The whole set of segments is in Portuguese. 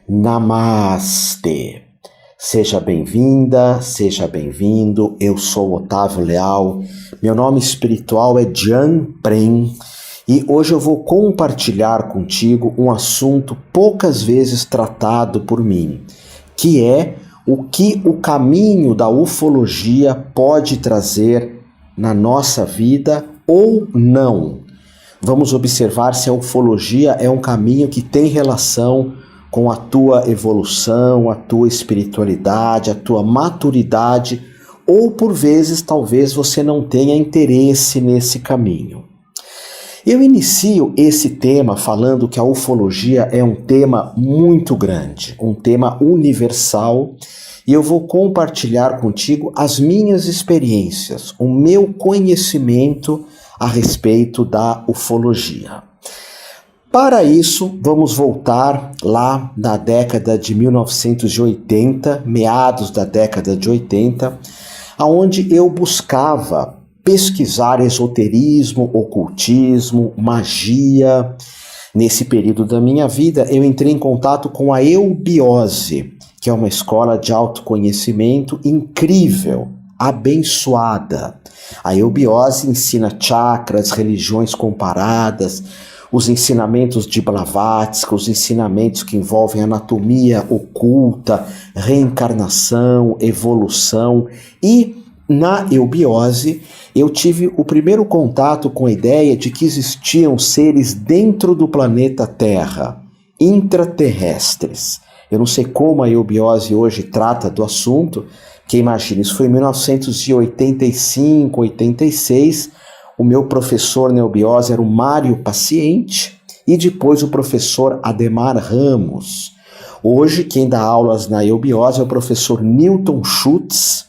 Namastê! Seja bem-vinda, seja bem-vindo. Eu sou Otávio Leal, meu nome espiritual é Jan Prem e hoje eu vou compartilhar contigo um assunto poucas vezes tratado por mim, que é o que o caminho da ufologia pode trazer na nossa vida ou não. Vamos observar se a ufologia é um caminho que tem relação com a tua evolução, a tua espiritualidade, a tua maturidade, ou por vezes talvez você não tenha interesse nesse caminho. Eu inicio esse tema falando que a ufologia é um tema muito grande, um tema universal, e eu vou compartilhar contigo as minhas experiências, o meu conhecimento a respeito da ufologia. Para isso, vamos voltar lá na década de 1980, meados da década de 80, onde eu buscava pesquisar esoterismo, ocultismo, magia. Nesse período da minha vida, eu entrei em contato com a eubiose, que é uma escola de autoconhecimento incrível, abençoada. A eubiose ensina chakras, religiões comparadas, os ensinamentos de Blavatsky, os ensinamentos que envolvem anatomia oculta, reencarnação, evolução. E na eubiose eu tive o primeiro contato com a ideia de que existiam seres dentro do planeta Terra, intraterrestres. Eu não sei como a eubiose hoje trata do assunto, que imagina, isso foi em 1985, 86, o meu professor na eubiose era o Mário Paciente e depois o professor Ademar Ramos. Hoje quem dá aulas na eubiose é o professor Newton Schutz,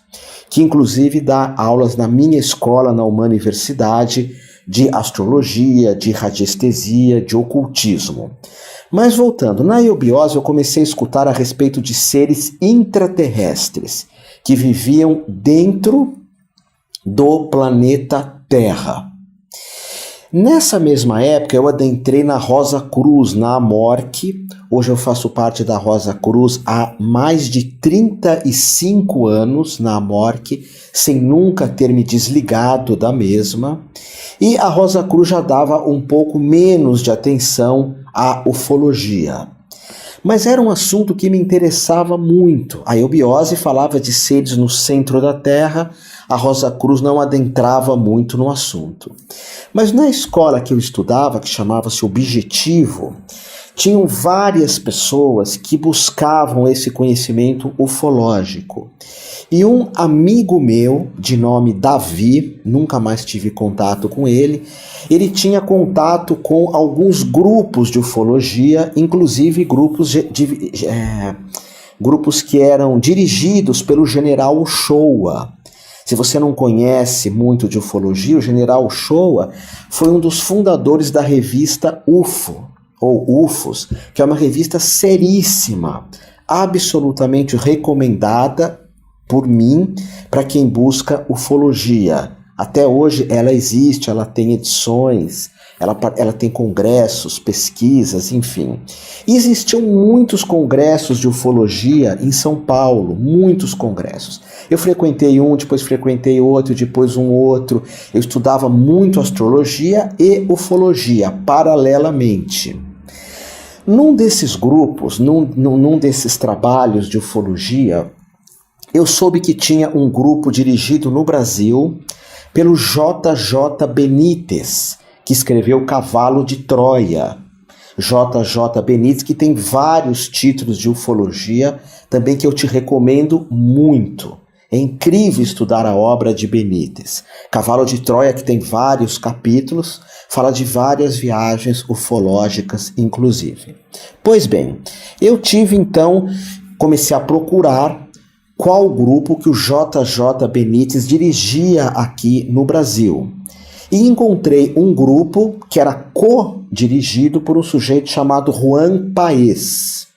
que inclusive dá aulas na minha escola, na Universidade de astrologia, de radiestesia, de ocultismo. Mas voltando, na eubiose eu comecei a escutar a respeito de seres intraterrestres que viviam dentro do planeta Terra. Nessa mesma época eu adentrei na Rosa Cruz, na Amorque. Hoje eu faço parte da Rosa Cruz há mais de 35 anos na Amorque, sem nunca ter me desligado da mesma. E a Rosa Cruz já dava um pouco menos de atenção à ufologia. Mas era um assunto que me interessava muito. A eubiose falava de seres no centro da Terra, a Rosa Cruz não adentrava muito no assunto. Mas na escola que eu estudava, que chamava-se Objetivo, tinham várias pessoas que buscavam esse conhecimento ufológico. E um amigo meu, de nome Davi, nunca mais tive contato com ele, ele tinha contato com alguns grupos de ufologia, inclusive grupos que eram dirigidos pelo General Uchoa. Se você não conhece muito de ufologia, o General Uchoa foi um dos fundadores da revista UFO, ou UFOS, que é uma revista seríssima, absolutamente recomendada por mim para quem busca ufologia. Até hoje ela existe, ela tem edições, ela tem congressos, pesquisas, enfim. E existiam muitos congressos de ufologia em São Paulo, muitos congressos. Eu frequentei um, depois frequentei outro, depois um outro. Eu estudava muito astrologia e ufologia, paralelamente. Num desses grupos, num desses trabalhos de ufologia, eu soube que tinha um grupo dirigido no Brasil pelo J.J. Benítez, que escreveu Cavalo de Troia. J.J. Benítez, que tem vários títulos de ufologia, também que eu te recomendo muito. É incrível estudar a obra de Benítez. Cavalo de Troia, que tem vários capítulos, fala de várias viagens ufológicas, inclusive. Pois bem, eu comecei a procurar qual grupo que o J.J. Benítez dirigia aqui no Brasil. E encontrei um grupo que era co-dirigido por um sujeito chamado Juan Paez.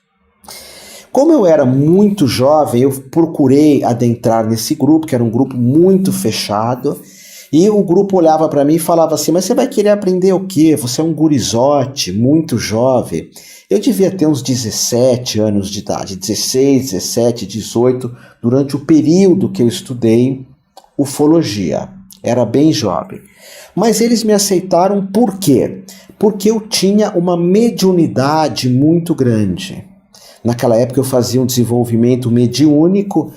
Como eu era muito jovem, eu procurei adentrar nesse grupo, que era um grupo muito fechado, e o grupo olhava para mim e falava assim, mas você vai querer aprender o quê? Você é um gurizote, muito jovem. Eu devia ter uns 17 anos de idade, 16, 17, 18, durante o período que eu estudei ufologia. Era bem jovem. Mas eles me aceitaram por quê? Porque eu tinha uma mediunidade muito grande. Naquela época eu fazia um desenvolvimento mediúnico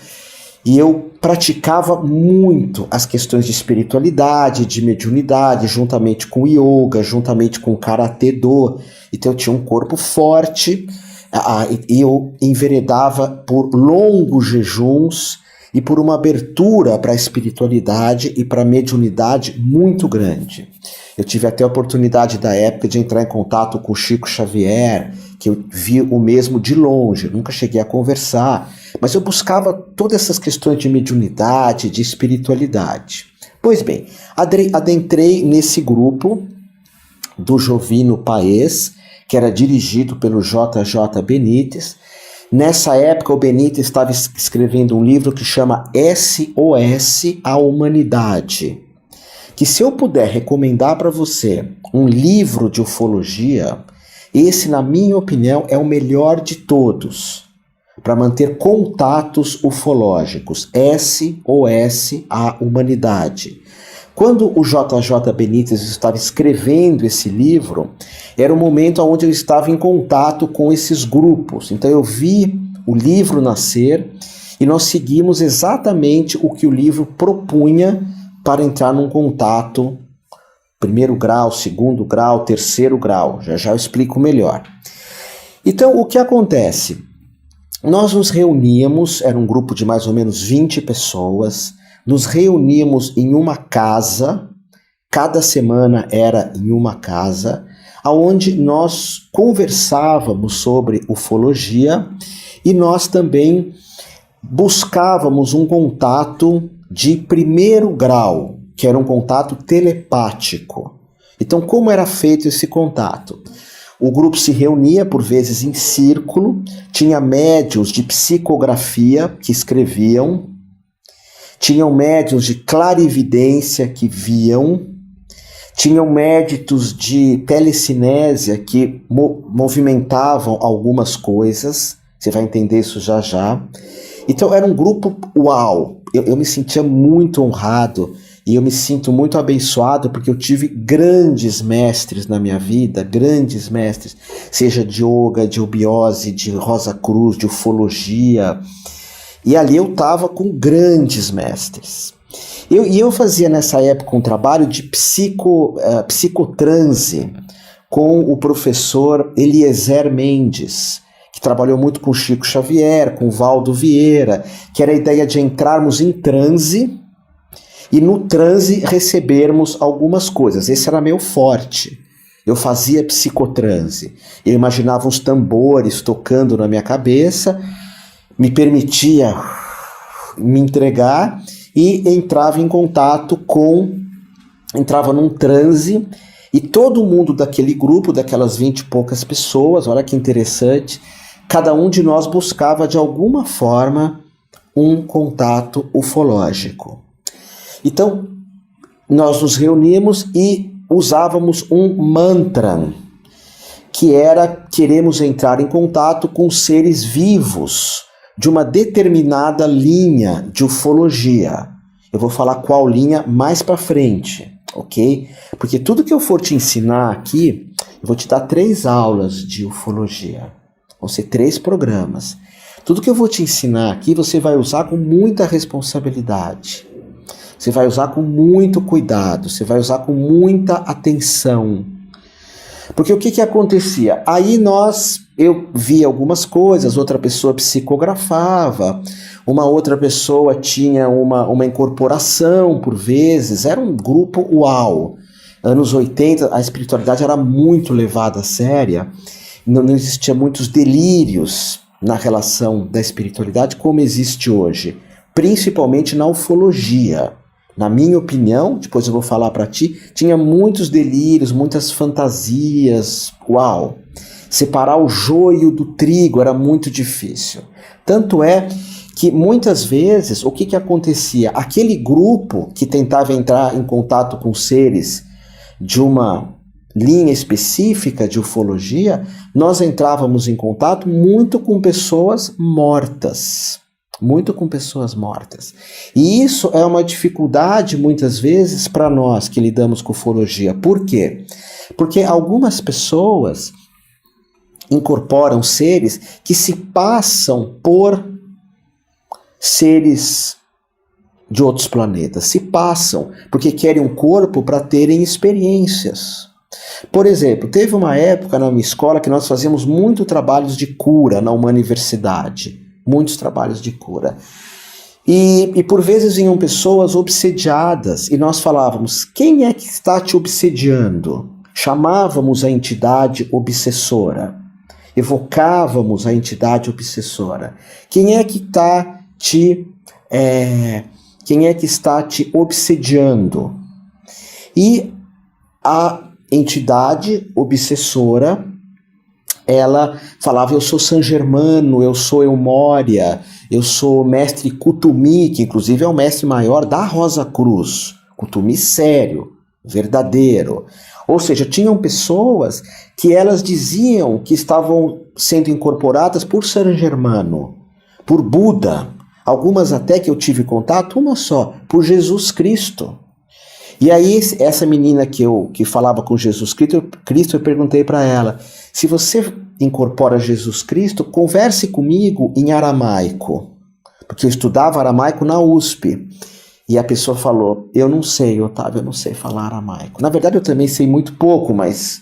e eu praticava muito as questões de espiritualidade, de mediunidade, juntamente com yoga, juntamente com karatê do. Então eu tinha um corpo forte e eu enveredava por longos jejuns e por uma abertura para a espiritualidade e para a mediunidade muito grande. Eu tive até a oportunidade da época de entrar em contato com o Chico Xavier, que eu vi o mesmo de longe, nunca cheguei a conversar, mas eu buscava todas essas questões de mediunidade, de espiritualidade. Pois bem, adentrei nesse grupo do Jovino Paes, que era dirigido pelo JJ Benítez. Nessa época, o Benítez estava escrevendo um livro que chama SOS à Humanidade, que se eu puder recomendar para você um livro de ufologia, esse, na minha opinião, é o melhor de todos, para manter contatos ufológicos. SOS à Humanidade. Quando o JJ Benítez estava escrevendo esse livro, era o momento onde eu estava em contato com esses grupos. Então eu vi o livro nascer e nós seguimos exatamente o que o livro propunha para entrar num contato, 1º grau, 2º grau, 3º grau. Já eu explico melhor. Então o que acontece? Nós nos reuníamos, era um grupo de mais ou menos 20 pessoas, nos reuníamos em uma casa, cada semana era em uma casa, onde nós conversávamos sobre ufologia e nós também buscávamos um contato de 1º grau, que era um contato telepático. Então, como era feito esse contato? O grupo se reunia, por vezes, em círculo, tinha médiuns de psicografia que escreviam, tinham médiuns de clarividência que viam, tinham médiuns de telecinésia que movimentavam algumas coisas, você vai entender isso já já. Então era um grupo uau, eu me sentia muito honrado e eu me sinto muito abençoado porque eu tive grandes mestres na minha vida, grandes mestres, seja de yoga, de obiose, de Rosa Cruz, de ufologia. E ali eu estava com grandes mestres. Eu fazia nessa época um trabalho de psicotranse com o professor Eliezer Mendes, que trabalhou muito com Chico Xavier, com Valdo Vieira, que era a ideia de entrarmos em transe e no transe recebermos algumas coisas. Esse era meu forte. Eu fazia psicotranse. Eu imaginava uns tambores tocando na minha cabeça, me permitia me entregar e entrava em contato entrava num transe e todo mundo daquele grupo, daquelas 20 e poucas pessoas, olha que interessante, cada um de nós buscava de alguma forma um contato ufológico. Então, nós nos reuníamos e usávamos um mantra, que era: queremos entrar em contato com seres vivos de uma determinada linha de ufologia. Eu vou falar qual linha mais para frente, ok? Porque tudo que eu for te ensinar aqui, eu vou te dar 3 aulas de ufologia. Vão ser 3 programas. Tudo que eu vou te ensinar aqui, você vai usar com muita responsabilidade. Você vai usar com muito cuidado, você vai usar com muita atenção. Porque o que acontecia? Aí eu via algumas coisas, outra pessoa psicografava, uma outra pessoa tinha uma incorporação por vezes, era um grupo uau. Anos 80, a espiritualidade era muito levada a séria, não existia muitos delírios na relação da espiritualidade como existe hoje, principalmente na ufologia. Na minha opinião, depois eu vou falar para ti, tinha muitos delírios, muitas fantasias, uau. Separar o joio do trigo era muito difícil. Tanto é que muitas vezes, o que acontecia? Aquele grupo que tentava entrar em contato com seres de uma linha específica de ufologia, nós entrávamos em contato muito com pessoas mortas. Muito com pessoas mortas. E isso é uma dificuldade, muitas vezes, para nós que lidamos com ufologia. Por quê? Porque algumas pessoas incorporam seres que se passam por seres de outros planetas. Se passam porque querem um corpo para terem experiências. Por exemplo, teve uma época na minha escola que nós fazíamos muito trabalhos de cura na universidade. Muitos trabalhos de cura. E por vezes vinham pessoas obsediadas e nós falávamos, quem é que está te obsediando? Chamávamos a entidade obsessora. Evocávamos a entidade obsessora. Quem é que está te obsediando? E a entidade obsessora, ela falava, eu sou San Germano, eu sou Eumória, eu sou mestre Kutumi, que inclusive é o mestre maior da Rosa Cruz. Kutumi sério, verdadeiro. Ou seja, tinham pessoas que elas diziam que estavam sendo incorporadas por San Germano, por Buda, algumas até que eu tive contato, uma só, por Jesus Cristo. E aí essa menina que falava com Jesus Cristo, eu perguntei para ela, se você incorpora Jesus Cristo, converse comigo em aramaico, porque eu estudava aramaico na USP. E a pessoa falou, eu não sei, Otávio, eu não sei falar aramaico. Na verdade eu também sei muito pouco, mas...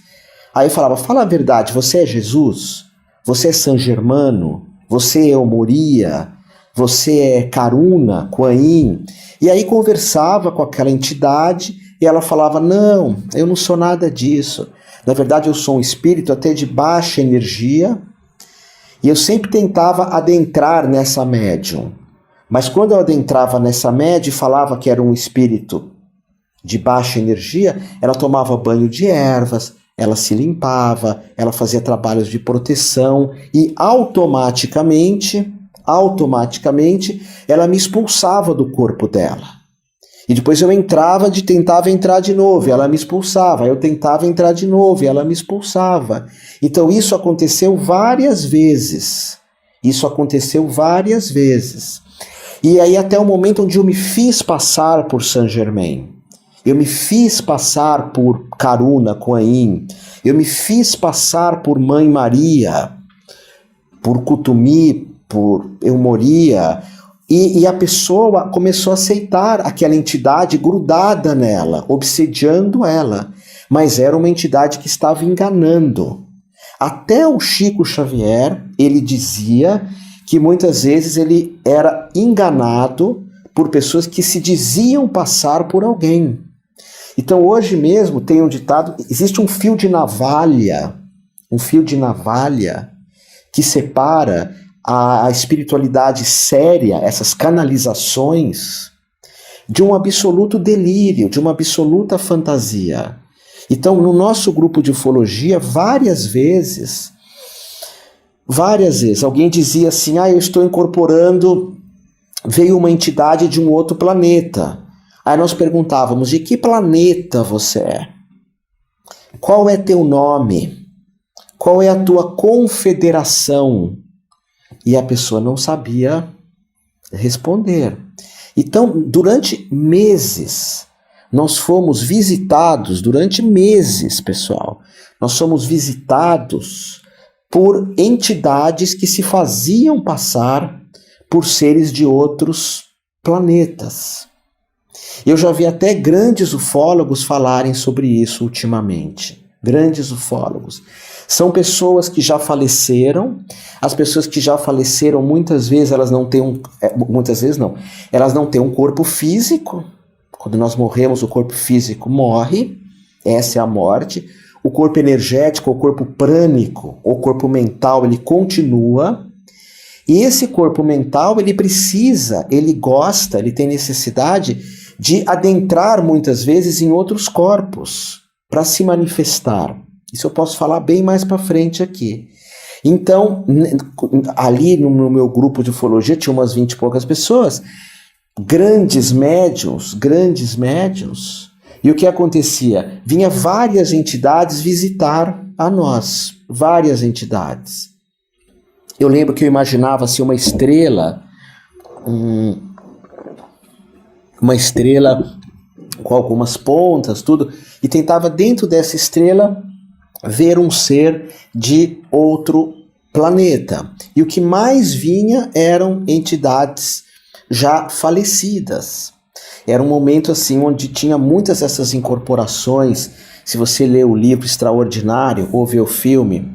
Aí eu falava, fala a verdade, você é Jesus? Você é San Germano? Você é Eumória? Você é Karuna, Kuan Yin? E aí conversava com aquela entidade e ela falava, não, eu não sou nada disso. Na verdade eu sou um espírito até de baixa energia e eu sempre tentava adentrar nessa médium. Mas quando eu adentrava nessa média e falava que era um espírito de baixa energia, ela tomava banho de ervas, ela se limpava, ela fazia trabalhos de proteção e automaticamente ela me expulsava do corpo dela. E depois eu tentava entrar de novo, e ela me expulsava. Eu tentava entrar de novo, e ela me expulsava. Então isso aconteceu várias vezes. E aí até o momento onde eu me fiz passar por Saint Germain. Eu me fiz passar por Karuna, Kuan Yin. Eu me fiz passar por Mãe Maria, por Kutumi, por Eumória. E a pessoa começou a aceitar aquela entidade grudada nela, obsediando ela. Mas era uma entidade que estava enganando. Até o Chico Xavier, ele dizia que muitas vezes ele era enganado por pessoas que se diziam passar por alguém. Então hoje mesmo tem um ditado, existe um fio de navalha que separa a espiritualidade séria, essas canalizações, de um absoluto delírio, de uma absoluta fantasia. Então, no nosso grupo de ufologia, várias vezes, alguém dizia assim, eu estou incorporando, veio uma entidade de um outro planeta. Aí nós perguntávamos, de que planeta você é? Qual é teu nome? Qual é a tua confederação? E a pessoa não sabia responder. Então, durante meses, nós fomos visitados, pessoal, nós fomos visitados por entidades que se faziam passar por seres de outros planetas. Eu já vi até grandes ufólogos falarem sobre isso ultimamente. Grandes ufólogos. São pessoas que já faleceram. As pessoas que já faleceram, muitas vezes elas não têm elas não têm um corpo físico. Quando nós morremos, o corpo físico morre. Essa é a morte. O corpo energético, o corpo prânico, o corpo mental, ele continua. E esse corpo mental, ele precisa, ele gosta, ele tem necessidade de adentrar muitas vezes em outros corpos para se manifestar. Isso eu posso falar bem mais para frente aqui. Então, ali no meu grupo de ufologia tinha umas 20 e poucas pessoas, grandes médiuns, E o que acontecia? Vinha várias entidades visitar a nós, várias entidades. Eu lembro que eu imaginava assim, uma estrela com algumas pontas, tudo, e tentava dentro dessa estrela ver um ser de outro planeta. E o que mais vinha eram entidades já falecidas. Era um momento assim onde tinha muitas dessas incorporações. Se você lê o livro Extraordinário ou vê o filme,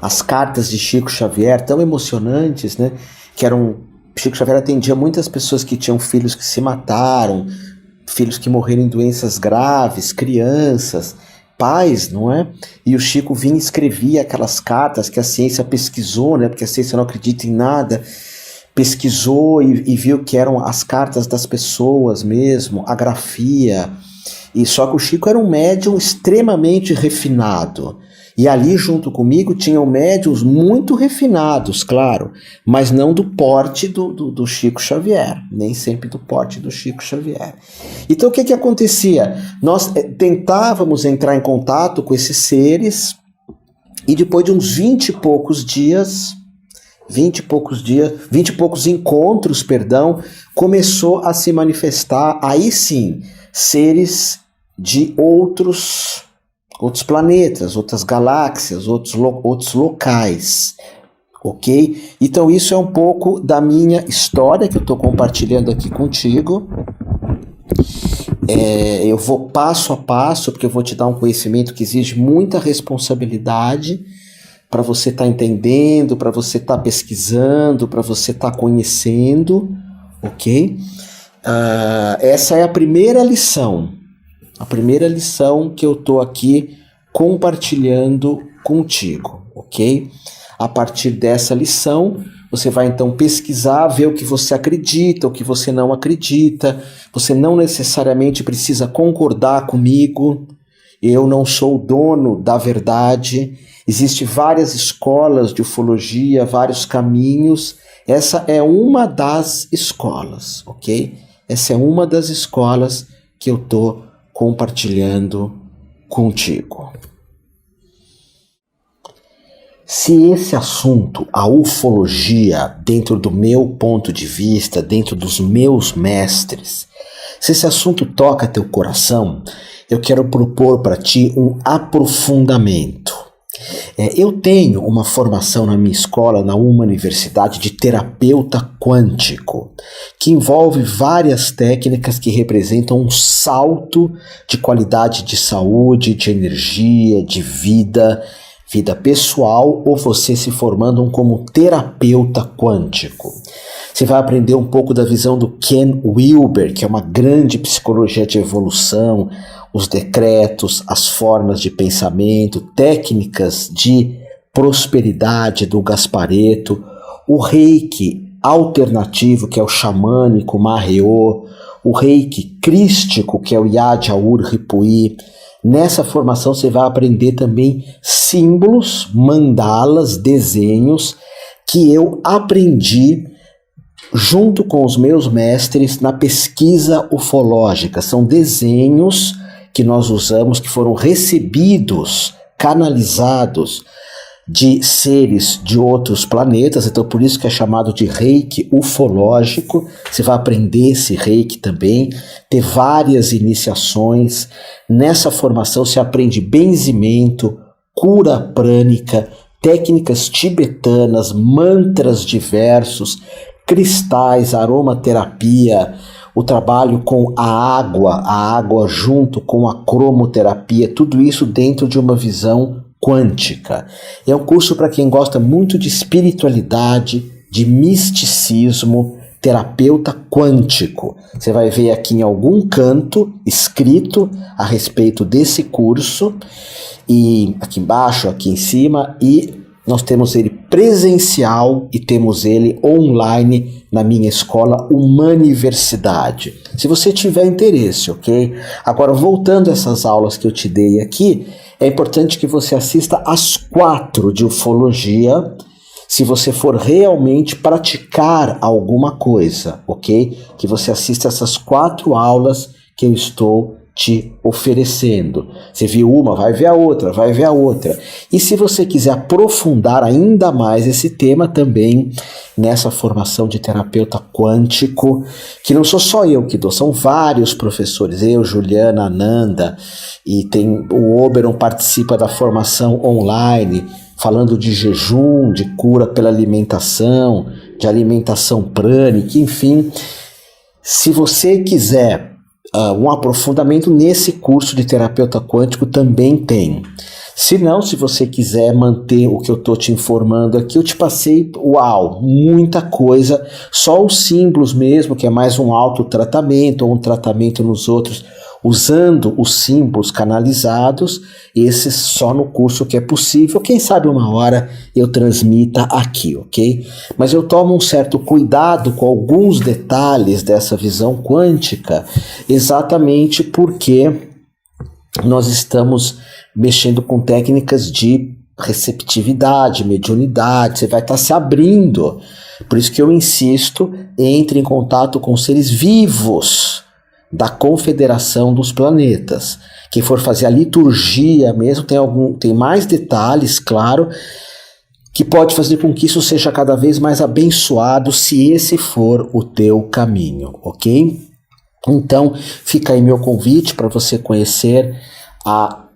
as cartas de Chico Xavier, tão emocionantes, né? Chico Xavier atendia muitas pessoas que tinham filhos que se mataram, filhos que morreram em doenças graves, crianças, pais, não é? E o Chico vinha e escrevia aquelas cartas que a ciência pesquisou, né? Porque a ciência não acredita em nada. Pesquisou e viu que eram as cartas das pessoas mesmo, a grafia. E só que o Chico era um médium extremamente refinado. E ali junto comigo tinham médiuns muito refinados, claro, mas não do porte do Chico Xavier, nem sempre do porte do Chico Xavier. Então o que acontecia? Nós tentávamos entrar em contato com esses seres e depois de uns 20 e poucos encontros, começou a se manifestar, aí sim, seres de outros planetas, outras galáxias, outros locais, ok? Então isso é um pouco da minha história que eu estou compartilhando aqui contigo. Eu vou passo a passo, porque eu vou te dar um conhecimento que exige muita responsabilidade para você estar entendendo, para você estar pesquisando, para você estar conhecendo, ok? Essa é a primeira lição que eu estou aqui compartilhando contigo, ok? A partir dessa lição, você vai então pesquisar, ver o que você acredita, o que você não acredita. Você não necessariamente precisa concordar comigo. Eu não sou o dono da verdade. Existem várias escolas de ufologia, vários caminhos. Essa é uma das escolas, ok? Essa é uma das escolas que eu estou compartilhando contigo. Se esse assunto, a ufologia, dentro do meu ponto de vista, dentro dos meus mestres, se esse assunto toca teu coração, eu quero propor para ti um aprofundamento. Eu tenho uma formação na minha escola, na uma universidade, de terapeuta quântico, que envolve várias técnicas que representam um salto de qualidade de saúde, de energia, de vida pessoal, ou você se formando como terapeuta quântico. Você vai aprender um pouco da visão do Ken Wilber, que é uma grande psicologia de evolução, os decretos, as formas de pensamento, técnicas de prosperidade do Gasparetto, o reiki alternativo, que é o xamânico Maheo, o reiki crístico, que é o Yadjaur Ripuí. Nessa formação você vai aprender também símbolos, mandalas, desenhos, que eu aprendi junto com os meus mestres na pesquisa ufológica. São desenhos que nós usamos, que foram recebidos, canalizados de seres de outros planetas, então por isso que é chamado de reiki ufológico. Você vai aprender esse reiki também, ter várias iniciações. Nessa formação você aprende benzimento, cura prânica, técnicas tibetanas, mantras diversos, cristais, aromaterapia, o trabalho com a água junto com a cromoterapia, tudo isso dentro de uma visão quântica. É um curso para quem gosta muito de espiritualidade, de misticismo, terapeuta quântico. Você vai ver aqui em algum canto escrito a respeito desse curso, e aqui embaixo, aqui em cima, e nós temos ele presencial e temos ele online na minha escola Humaniversidade. Se você tiver interesse, ok? Agora, voltando a essas aulas que eu te dei aqui, é importante que você assista às 4 de ufologia, se você for realmente praticar alguma coisa, ok? Que você assista essas 4 aulas que eu estou te oferecendo. Você viu uma, vai ver a outra, vai ver a outra. E se você quiser aprofundar ainda mais esse tema também, nessa formação de terapeuta quântico, que não sou só eu que dou, são vários professores, eu, Juliana, Ananda, e tem o Oberon participa da formação online, falando de jejum, de cura pela alimentação, de alimentação prânica, enfim. Se você quiser um aprofundamento nesse curso de terapeuta quântico também tem. Se não, se você quiser manter o que eu estou te informando aqui, eu te passei, muita coisa, só os símbolos mesmo, que é mais um autotratamento ou um tratamento nos outros, usando os símbolos canalizados, esses só no curso que é possível. Quem sabe uma hora eu transmita aqui, ok? Mas eu tomo um certo cuidado com alguns detalhes dessa visão quântica, exatamente porque nós estamos mexendo com técnicas de receptividade, mediunidade, você vai estar se abrindo. Por isso que eu insisto, entre em contato com seres vivos da Confederação dos Planetas. Quem for fazer a liturgia mesmo, tem mais detalhes, claro, que pode fazer com que isso seja cada vez mais abençoado, se esse for o teu caminho, ok? Então, fica aí meu convite para você conhecer a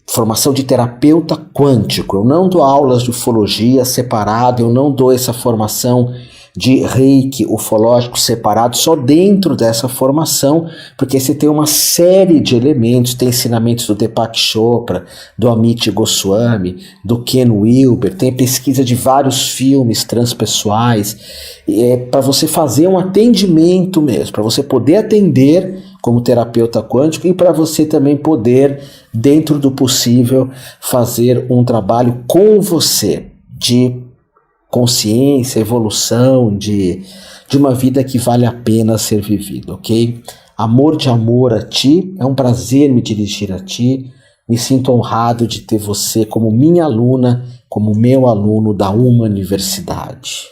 formação de terapeuta quântico. Eu não dou aulas de ufologia separado, eu não dou essa formação de reiki ufológico separado, só dentro dessa formação, porque você tem uma série de elementos, tem ensinamentos do Deepak Chopra, do Amit Goswami, do Ken Wilber, tem pesquisa de vários filmes transpessoais, para você fazer um atendimento mesmo, para você poder atender como terapeuta quântico e para você também poder, dentro do possível, fazer um trabalho com você de consciência, evolução, de uma vida que vale a pena ser vivida, ok? Amor de amor a ti, é um prazer me dirigir a ti, me sinto honrado de ter você como minha aluna, como meu aluno da Uma Universidade.